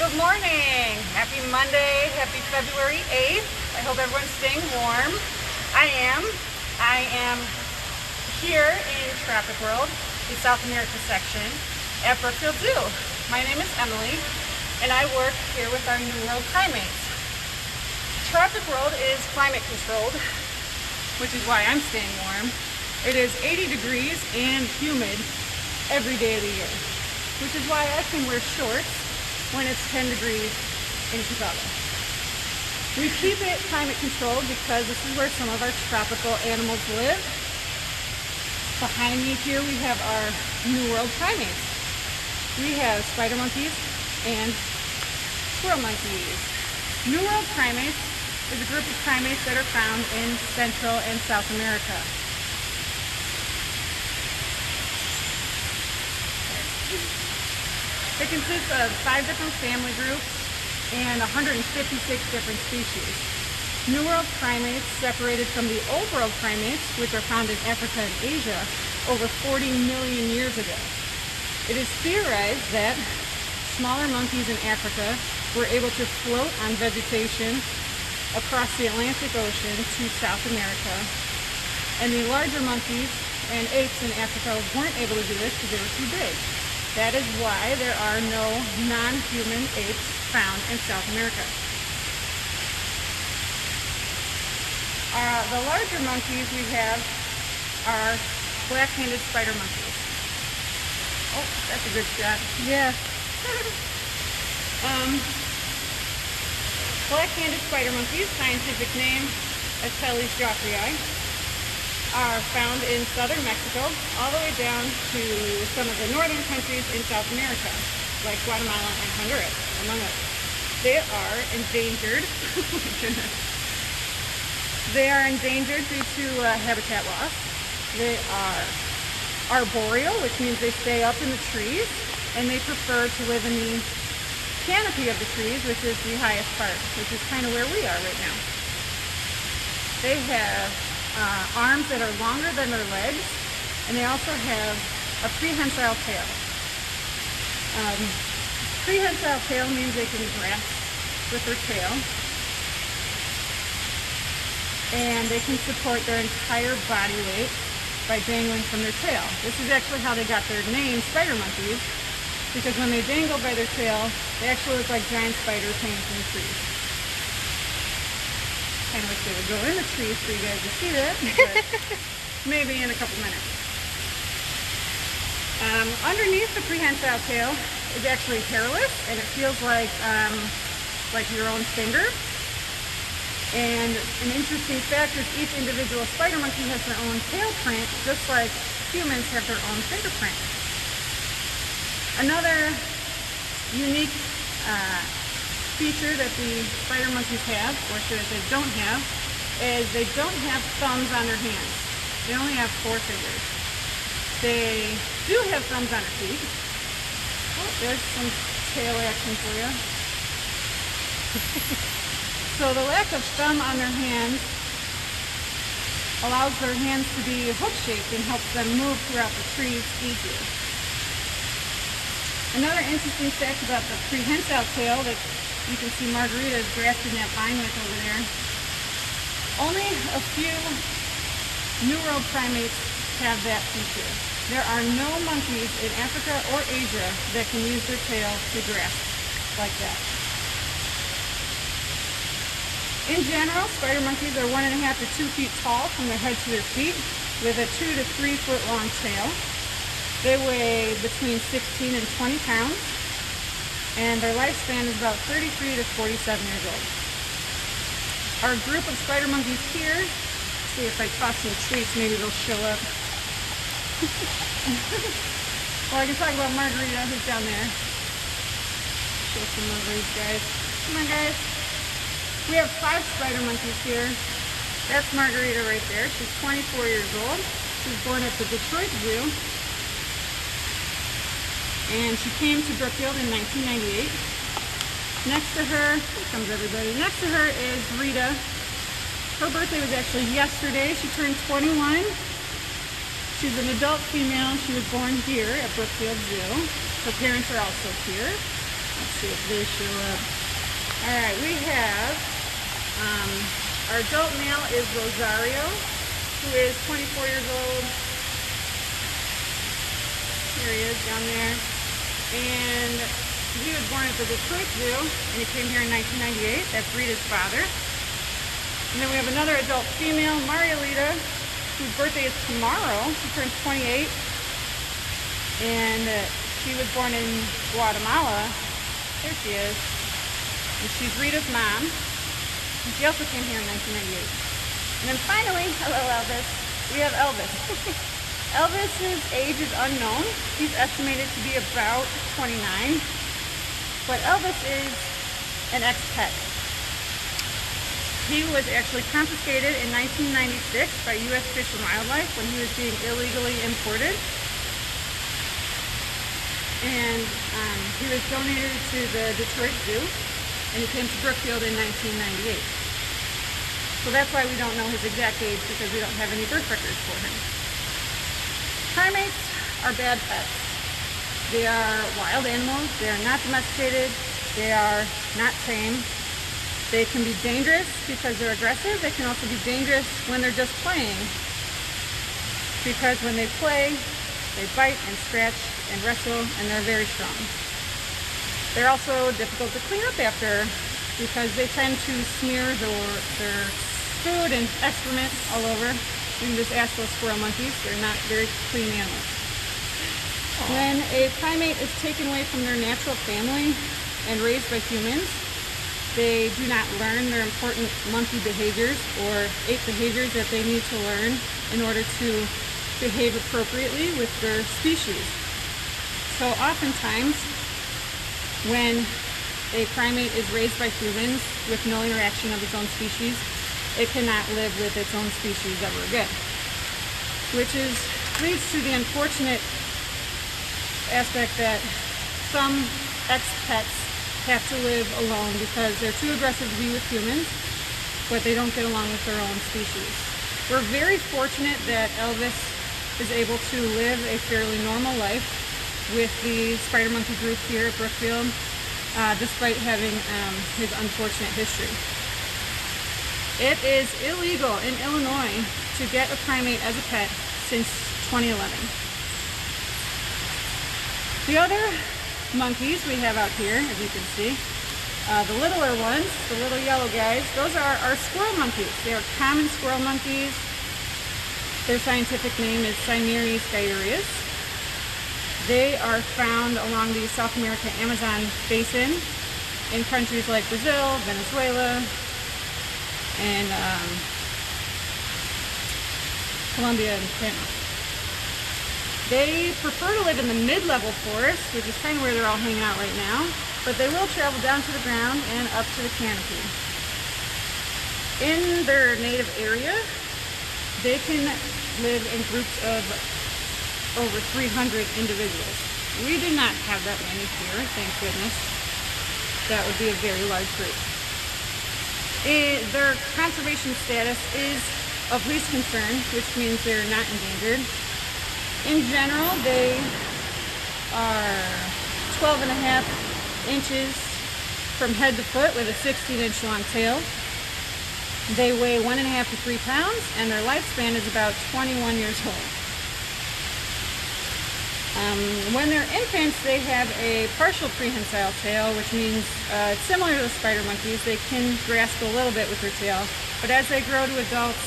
Good morning. Happy Monday. Happy February 8th. I hope everyone's staying warm. I am here in Tropic World, the South America section at Brookfield Zoo. My name is Emily, and I work here with our New World Primates. Tropic World is climate controlled, which is why I'm staying warm. It is 80 degrees and humid every day of the year, which is why I can wear shorts when it's 10 degrees in Chicago. We keep it climate controlled because this is where some of our tropical animals live. Behind me here we have our New World Primates. We have spider monkeys and squirrel monkeys. New World Primates is a group of primates that are found in Central and South America. It consists of 5 different family groups and 156 different species. New World Primates separated from the Old World Primates, which are found in Africa and Asia, over 40 million years ago. It is theorized that smaller monkeys in Africa were able to float on vegetation across the Atlantic Ocean to South America, and the larger monkeys and apes in Africa weren't able to do this because they were too big. That is why there are no non-human apes found in South America. The larger monkeys we have are black-handed spider monkeys. Oh, that's a good shot. Yeah. Black-handed spider monkeys, scientific name Untitled Chapter, are found in southern Mexico, all the way down to some of the northern countries in South America, like Guatemala and Honduras, among others. They are endangered. Oh my goodness. They are endangered due to habitat loss. They are arboreal, which means they stay up in the trees, and they prefer to live in the canopy of the trees, which is the highest part, which is kind of where we are right now. They have arms that are longer than their legs, and they also have a prehensile tail. Prehensile tail means they can grasp with their tail, and they can support their entire body weight by dangling from their tail. This is actually how they got their name, spider monkeys, because when they dangle by their tail, they actually look like giant spiders hanging from the trees. I kind of wish they would go in the trees for you guys to see that, but maybe in a couple minutes. Underneath the prehensile tail is actually hairless, and it feels like your own finger. And an interesting fact is each individual spider monkey has their own tail print, just like humans have their own fingerprint. Another unique feature that the spider monkeys have, or should I say don't have, is they don't have thumbs on their hands. They only have 4 fingers. They do have thumbs on their feet. Oh, there's some tail action for you. So the lack of thumb on their hands allows their hands to be hook-shaped and helps them move throughout the trees easier. Another interesting fact about the prehensile tail that you can see Margarita is grasping that vine with over there. Only a few New World primates have that feature. There are no monkeys in Africa or Asia that can use their tail to grasp like that. In general, spider monkeys are 1.5 to 2 feet tall from their head to their feet, with a 2 to 3 foot long tail. They weigh between 16 and 20 pounds, and their lifespan is about 33 to 47 years old. Our group of spider monkeys here, see if I toss some treats, maybe they'll show up. Well, I can talk about Margarita, who's down there. Show some of these guys. Come on, guys. We have 5 spider monkeys here. That's Margarita right there. She's 24 years old. She was born at the Detroit Zoo. And she came to Brookfield in 1998. Next to her, here comes everybody. Next to her is Rita. Her birthday was actually yesterday. She turned 21. She's an adult female. She was born here at Brookfield Zoo. Her parents are also here. Let's see if they show up. All right, we have our adult male is Rosario, who is 24 years old. Here he is down there. And he was born at the Detroit Zoo, and he came here in 1998. That's Rita's father. And then we have another adult female, Marielita, whose birthday is tomorrow. She turns 28. And she was born in Guatemala. There she is. And she's Rita's mom. And she also came here in 1998. And then finally, hello Elvis, we have Elvis. Elvis's age is unknown. He's estimated to be about 29. But Elvis is an ex-pet. He was actually confiscated in 1996 by U.S. Fish and Wildlife when he was being illegally imported. And he was donated to the Detroit Zoo, and he came to Brookfield in 1998. So that's why we don't know his exact age, because we don't have any birth records for him. Primates are bad pets. They are wild animals. They are not domesticated. They are not tame. They can be dangerous because they're aggressive. They can also be dangerous when they're just playing, because when they play, they bite and scratch and wrestle, and they're very strong. They're also difficult to clean up after, because they tend to smear their food and excrement all over. You can just ask those squirrel monkeys. They're not very clean animals. When a primate is taken away from their natural family and raised by humans, they do not learn their important monkey behaviors or ape behaviors that they need to learn in order to behave appropriately with their species. So oftentimes, when a primate is raised by humans with no interaction of its own species, it cannot live with its own species ever again. Which leads to the unfortunate aspect that some ex-pets have to live alone because they're too aggressive to be with humans, but they don't get along with their own species. We're very fortunate that Elvis is able to live a fairly normal life with the spider monkey group here at Brookfield, despite having his unfortunate history. It is illegal in Illinois to get a primate as a pet since 2011. The other monkeys we have out here, as you can see, the littler ones, the little yellow guys, those are our squirrel monkeys. They are common squirrel monkeys. Their scientific name is Cinerea sciureus. They are found along the South America Amazon basin in countries like Brazil, Venezuela, and Colombia and Panama. They prefer to live in the mid-level forest, which is kind of where they're all hanging out right now, but they will travel down to the ground and up to the canopy. In their native area, they can live in groups of over 300 individuals. We do not have that many here, thank goodness. That would be a very large group. Their conservation status is of least concern, which means they're not endangered. In general, they are 12.5 inches from head to foot with a 16-inch long tail. They weigh 1.5 to 3 pounds, and their lifespan is about 21 years old. When they're infants, they have a partial prehensile tail, which means it's similar to the spider monkeys. They can grasp a little bit with their tail, but as they grow to adults,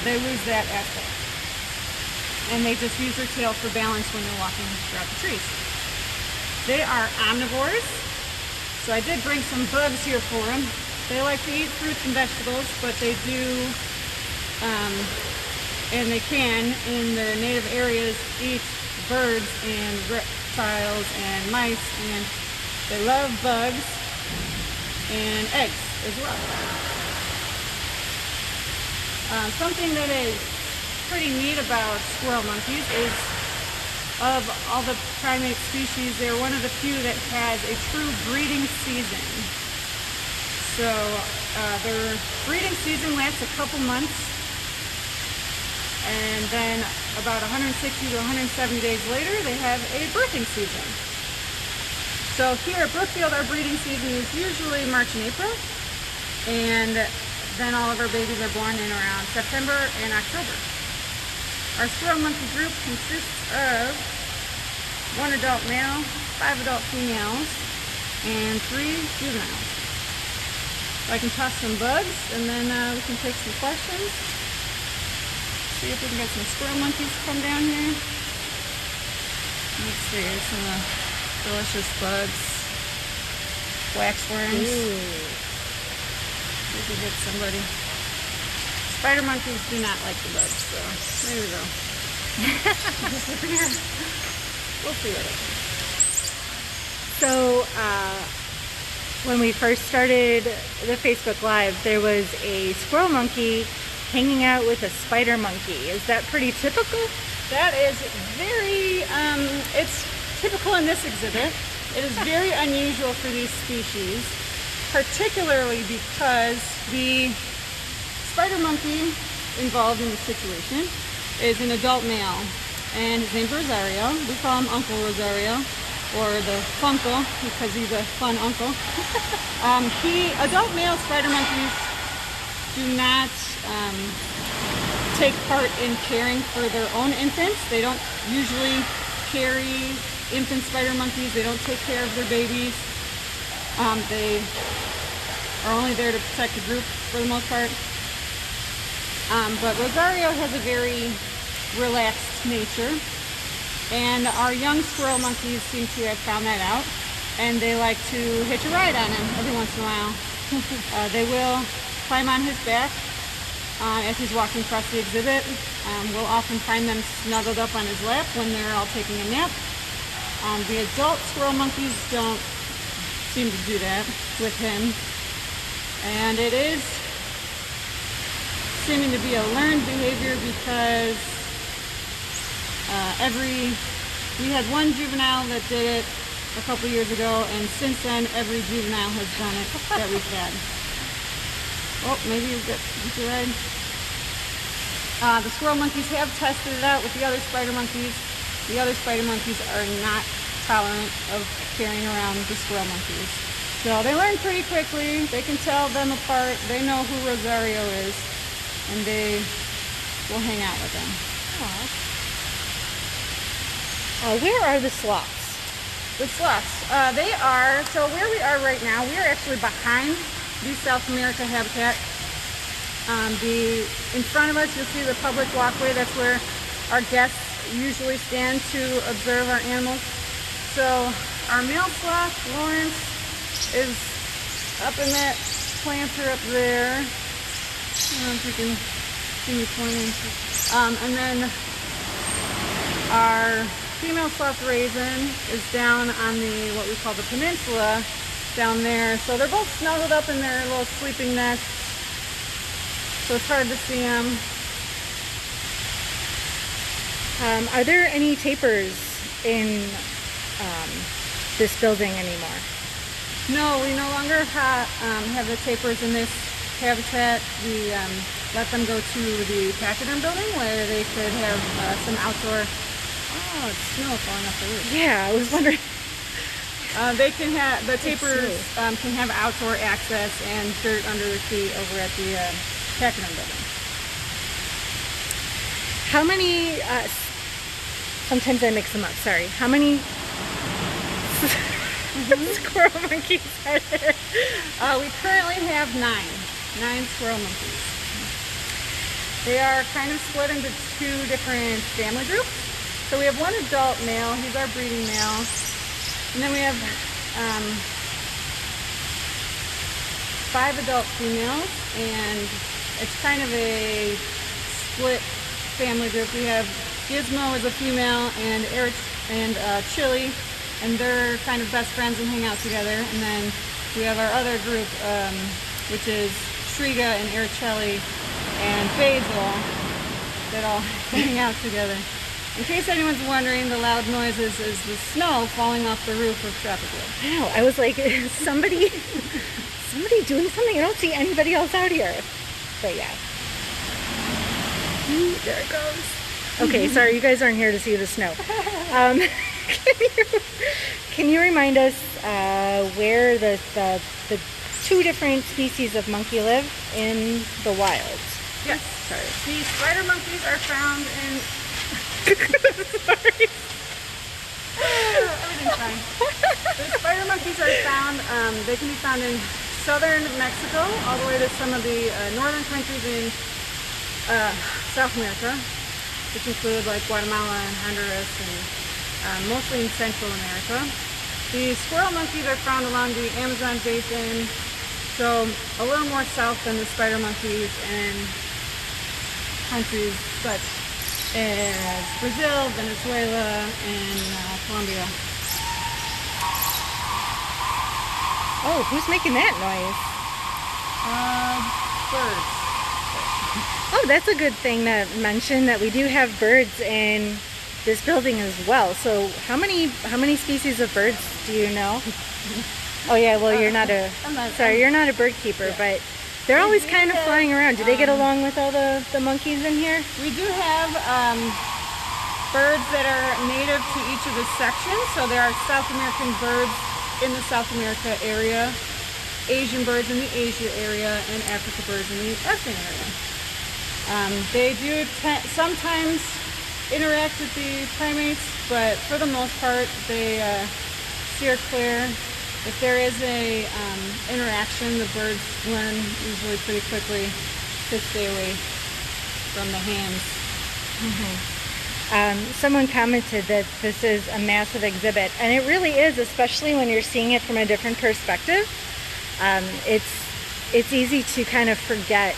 they lose that aspect. And they just use their tail for balance when they're walking throughout the trees. They are omnivores, so I did bring some bugs here for them. They like to eat fruits and vegetables, but they do, and they can, in their native areas, eat birds and reptiles and mice, and they love bugs and eggs as well. Something that is pretty neat about squirrel monkeys is, of all the primate species, they're one of the few that has a true breeding season. So their breeding season lasts a couple months, and then about 160 to 170 days later, they have a birthing season. So here at Brookfield, our breeding season is usually March and April, and then all of our babies are born in around September and October. Our squirrel monkey group consists of 1 adult male, 5 adult females, and 3 juveniles. So I can toss some bugs, and then we can take some questions. See if we can get some squirrel monkeys to come down here. Let's see, here's some delicious bugs. Waxworms. We can get somebody. Spider monkeys do not like the bugs, so there we go. We'll see what happens. So, when we first started the Facebook Live, there was a squirrel monkey hanging out with a spider monkey. Is that pretty typical? That is very, it's typical in this exhibit. It is very unusual for these species, particularly because the spider monkey involved in the situation is an adult male, and his name's Rosario. We call him Uncle Rosario, or the Funkle, because he's a fun uncle. Adult male spider monkeys do not take part in caring for their own infants. They don't usually carry infant spider monkeys. They don't take care of their babies. They are only there to protect the group for the most part. But Rosario has a very relaxed nature, and our young squirrel monkeys seem to have found that out, and they like to hitch a ride on him every once in a while. They will climb on his back as he's walking across the exhibit. We'll often find them snuggled up on his lap when they're all taking a nap. The adult squirrel monkeys don't seem to do that with him, and it is seeming to be a learned behavior because we had one juvenile that did it a couple years ago, and since then every juvenile has done it that we've had. Oh, maybe you get a ride. The squirrel monkeys have tested it out with the other spider monkeys. The other spider monkeys are not tolerant of carrying around the squirrel monkeys. So they learn pretty quickly. They can tell them apart. They know who Rosario is, and they will hang out with them. Where are the sloths? The sloths, so where we are right now, we are actually behind the South America habitat. In front of us, you'll see the public walkway. That's where our guests usually stand to observe our animals. So our male sloth, Lawrence, is up in that planter up there. I don't know if you can see me pointing. And then our female sloth Raisin is down on what we call the peninsula down there. So they're both snuggled up in their little sleeping nests, so it's hard to see them. Are there any tapirs in this building anymore? No, we no longer have the tapirs in this habitat. We let them go to the pachyderm building where they could have some outdoor. Oh, it's snow falling off the roof. Yeah, I was wondering. They can have, the tapirs can have outdoor access and dirt under their feet over at the pachyderm building. How many, sometimes I mix them up, sorry. How many squirrel monkeys are there? We currently have 9 squirrel monkeys. They are kind of split into 2 different family groups. So we have 1 adult male, he's our breeding male, and then we have 5 adult females, and it's kind of a split family group. We have Gizmo as a female, and Eric and Chili, and they're kind of best friends and hang out together. And then we have our other group, which is Shriga and Ericelli and Basil, that all hang out together. In case anyone's wondering, the loud noises is the snow falling off the roof of Tropic World. Wow, I was like, is somebody doing something? I don't see anybody else out here. But yeah. Ooh, there it goes. Okay, sorry, you guys aren't here to see the snow. Can you remind us where the two different species of monkey live in the wild? Yes. Sorry. The spider monkeys are found in... Sorry. Everything's fine. The spider monkeys are found, they can be found in southern Mexico, all the way to some of the northern countries in South America, which include like Guatemala and Honduras, and mostly in Central America. The squirrel monkeys are found along the Amazon basin, so a little more south than the spider monkeys, in countries such as Brazil, Venezuela, and Colombia. Oh, who's making that noise? Birds. Oh, that's a good thing to mention, that we do have birds in this building as well. So how many species of birds do you know? Oh yeah, well you're not a you're not a bird keeper, yeah. But they're always kind of flying around. Do they get along with all the monkeys in here? We do have birds that are native to each of the sections. So there are South American birds in the South America area, Asian birds in the Asia area, and African birds in the African area. They do sometimes interact with the primates, but for the most part they steer clear. If there is a interaction, the birds learn usually pretty quickly to stay away from the hands. Someone commented that this is a massive exhibit, and it really is, especially when you're seeing it from a different perspective. It's easy to kind of forget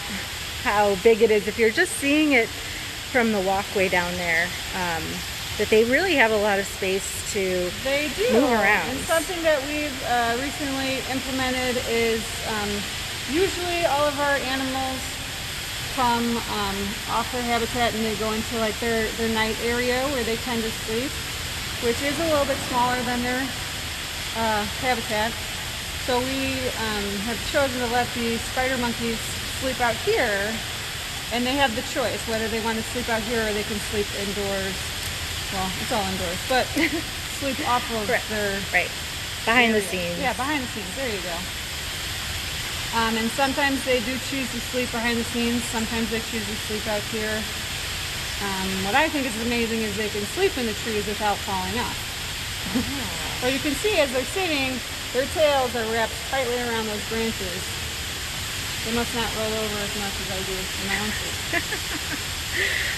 how big it is if you're just seeing it from the walkway down there. That they really have a lot of space to move around. And something that we've recently implemented is usually all of our animals come off their habitat and they go into like their night area where they tend to sleep, which is a little bit smaller than their habitat. So we have chosen to let the spider monkeys sleep out here, and they have the choice whether they want to sleep out here or they can sleep indoors. Well, it's all indoors, but sleep off of their... Right. Behind the scenes. Yeah, behind the scenes. There you go. And sometimes they do choose to sleep behind the scenes. Sometimes they choose to sleep out here. What I think is amazing is they can sleep in the trees without falling off. But you can see as they're sitting, their tails are wrapped tightly around those branches. They must not roll over as much as I do in my own sleep.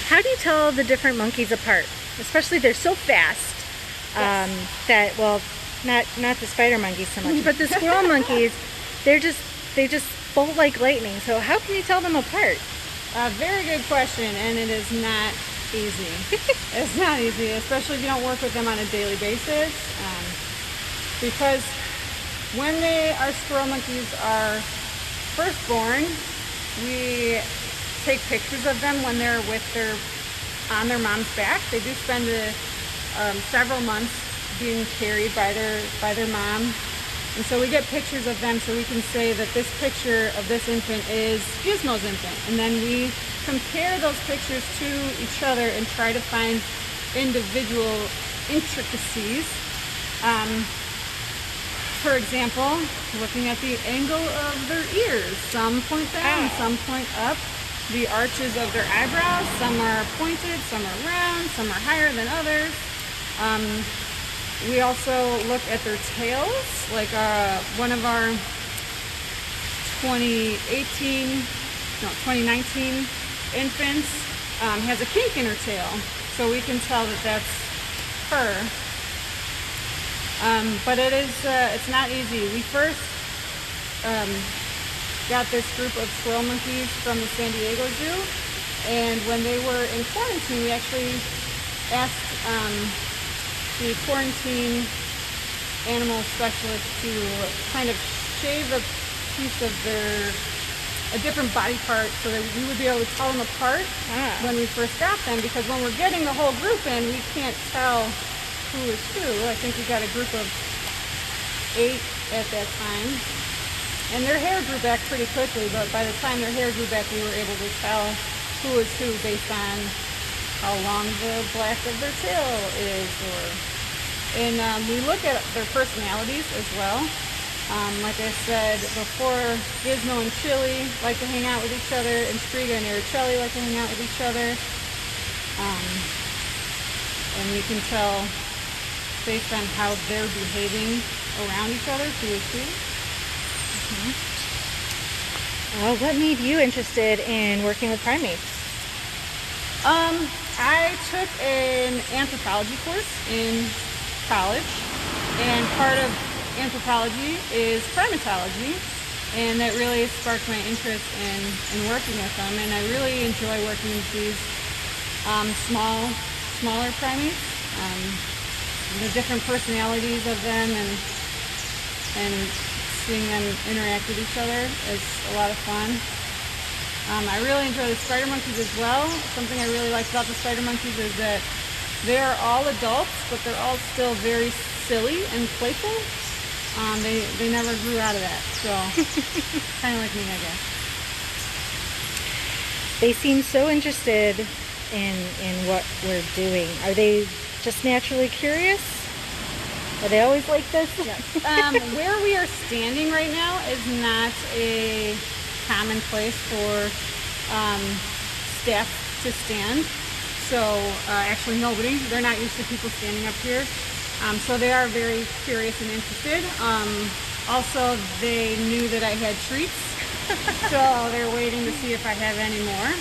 How do you tell the different monkeys apart? Especially they're so fast that, well, not the spider monkeys so much, but the squirrel monkeys, they just bolt like lightning. So how can you tell them apart? Very good question, and it is not easy. It's not easy, especially if you don't work with them on a daily basis, because when our squirrel monkeys are first born, we take pictures of them when they're on their mom's back. They do spend several months being carried by their mom, and so we get pictures of them so we can say that this picture of this infant is Gizmo's infant, and then we compare those pictures to each other and try to find individual intricacies. For example, looking at the angle of their ears, some point down, some point up. The arches of their eyebrows, some are pointed, some are round, some are higher than others. We also look at their tails, like one of our 2019 infants has a kink in her tail, so we can tell that that's her. But it's not easy. We first got this group of squirrel monkeys from the San Diego Zoo, and when they were in quarantine, we actually asked the quarantine animal specialist to kind of shave a piece of a different body part so that we would be able to tell them apart when we first got them, because when we're getting the whole group in, we can't tell who is who. I think we got a group of 8 at that time. And their hair grew back pretty quickly, but by the time their hair grew back, we were able to tell who is who based on how long the black of their tail is, or And we look at their personalities as well. Like I said before, Gizmo and Chili like to hang out with each other, and Striga and Araceli like to hang out with each other. And you can tell based on how they're behaving around each other who is who. What made you interested in working with primates? I took an anthropology course in college, and part of anthropology is primatology, and that really sparked my interest in working with them. And I really enjoy working with these smaller primates. The different personalities of them and seeing them interact with each other is a lot of fun. I really enjoy the spider monkeys as well. Something I really like about the spider monkeys is that they are all adults, but they're all still very silly and playful. They never grew out of that, so kind of like me, I guess. They seem so interested in what we're doing. Are they just naturally curious? Are they always like this? Yes. Where we are standing right now is not a common place for staff to stand. So actually nobody. They're not used to people standing up here. So they are very curious and interested. Also, they knew that I had treats. So they're waiting to see if I have any more.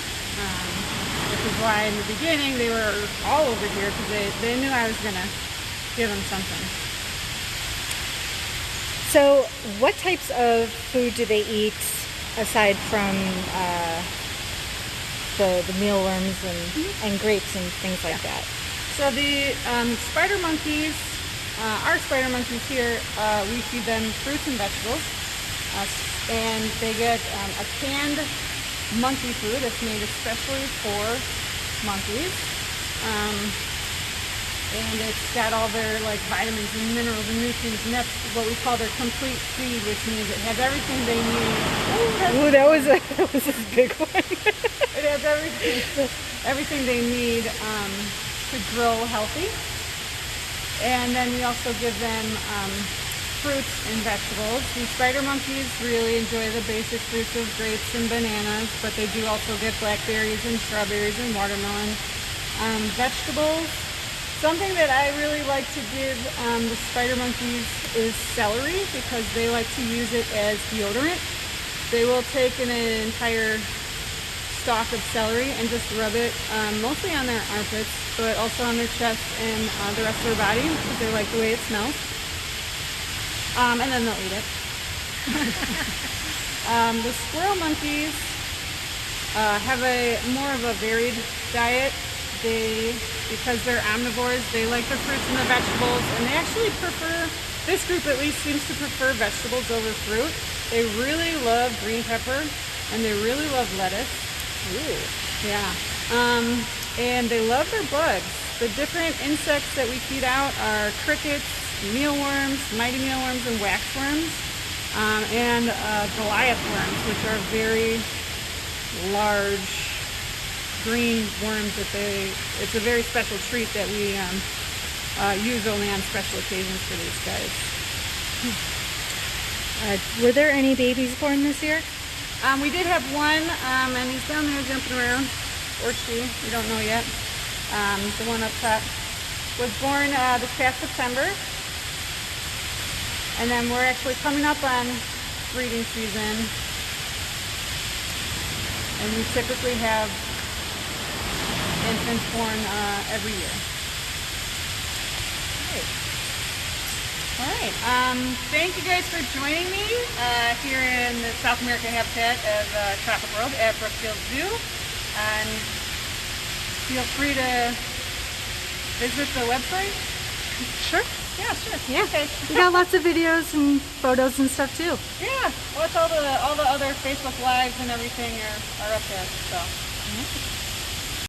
Which is why in the beginning they were all over here, because they knew I was going to give them something. So what types of food do they eat aside from the mealworms and grapes and things like that? So the spider monkeys, our spider monkeys here, we feed them fruits and vegetables. And they get a canned monkey food that's made especially for monkeys. And it's got all their like vitamins and minerals and nutrients, and that's what we call their complete feed, which means it has everything they need. Ooh, that was a big one. It has everything they need to grow healthy. And then we also give them fruits and vegetables. These spider monkeys really enjoy the basic fruits of grapes and bananas, but they do also get blackberries and strawberries and watermelon. Vegetables. Something that I really like to give the spider monkeys is celery, because they like to use it as deodorant. They will take an entire stalk of celery and just rub it mostly on their armpits, but also on their chest and the rest of their body, because they like the way it smells. And then they'll eat it. The squirrel monkeys have more of a varied diet. Because they're omnivores, they like the fruits and the vegetables, and they actually prefer, this group at least seems to prefer vegetables over fruit. They really love green pepper, and they really love lettuce. Ooh. Yeah. And they love their bugs. The different insects that we feed out are crickets, mealworms, mighty mealworms, and waxworms, and Goliath worms, which are very large green worms it's a very special treat that we use only on special occasions for these guys. Were there any babies born this year? We did have one, and he's down there jumping around, or she, we don't know yet. The one up top was born this past September, and then we're actually coming up on breeding season, and we typically have infants born every year. All right. Thank you guys for joining me here in the South America habitat of Tropic World at Brookfield Zoo. And feel free to visit the website. Sure. Yeah, sure. Yeah. Okay. We got lots of videos and photos and stuff too. Yeah. Well, it's all the other Facebook Lives and everything are up there. So.